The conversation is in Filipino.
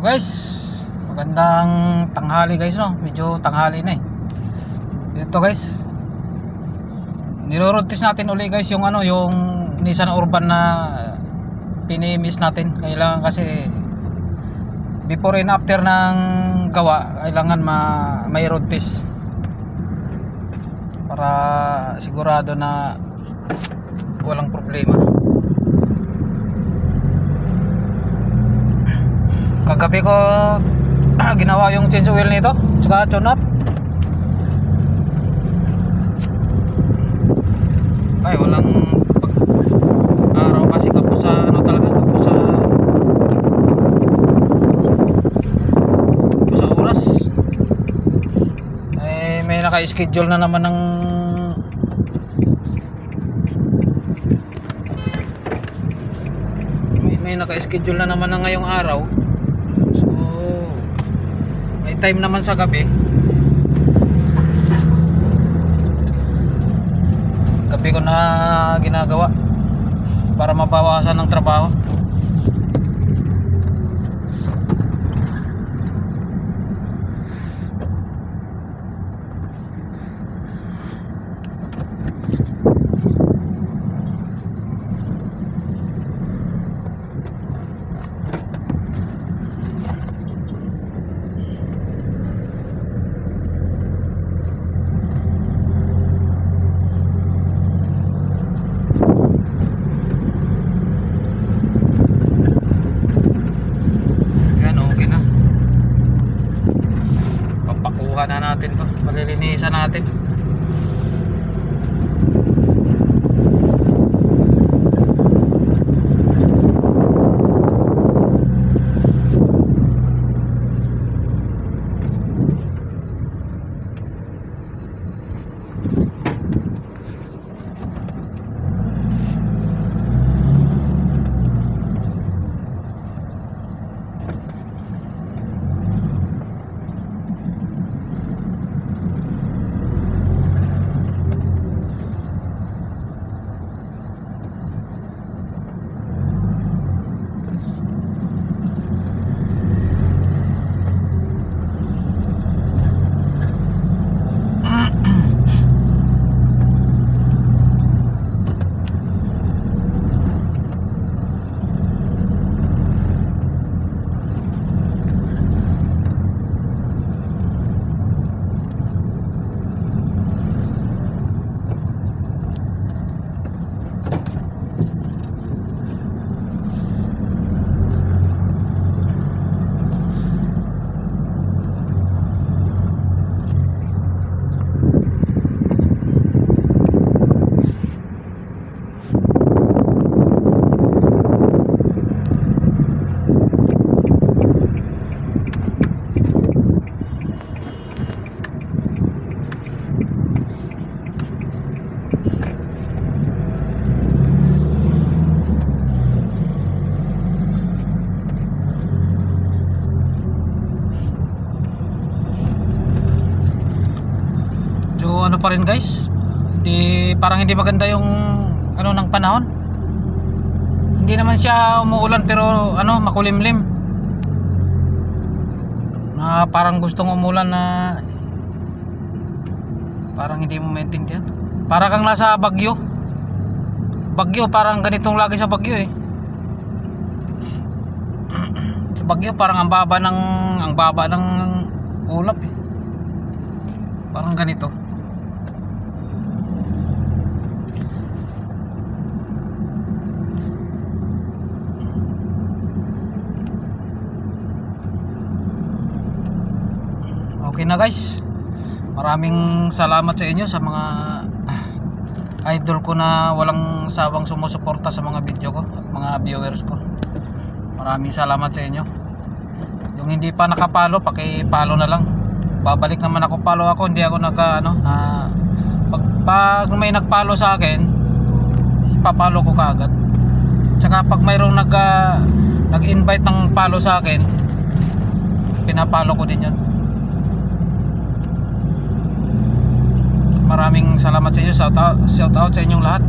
Guys, magandang tanghali guys, no? Medyo tanghali na eh. Ito guys, niro-road test natin uli guys yung yung Nissan Urban na pinimiss natin. Kailangan kasi before and after ng gawa, kailangan may road test para sigurado na walang problema. Kagabi ko ginawa yung change oil nito, tsaka tune up. Ay, walang araw kasi kapos sa kapos sa oras. Ay, may naka-schedule na naman ng may naka-schedule na naman ng ngayong araw. So may time naman sa gabi. Gabi ko na ginagawa para mabawasan ng trabaho. Na natin to, malilinisan natin. Ano pa rin guys, parang hindi maganda yung ng panahon. Hindi naman siya umuulan pero makulimlim, na parang gustong umulan na parang hindi mo maintindihan. Para kang nasa Bagyo, parang ganitong lagi sa Bagyo eh. Sa Bagyo parang ang baba ng ulap eh, parang ganito. Okay na guys, maraming salamat sa inyo, sa mga idol ko na walang sawang sumusuporta sa mga video ko at mga viewers ko. Maraming salamat sa inyo. Yung hindi pa nakapalo, paki-follow na lang. Babalik naman ako, follow ako, hindi ako pag may nagpalo sa akin, ipapalo ko kaagad. Tsaka pag mayroong nag-invite ng follow sa akin, pinapalo ko din yun. Maraming salamat sa inyo. Shout out sa inyong lahat.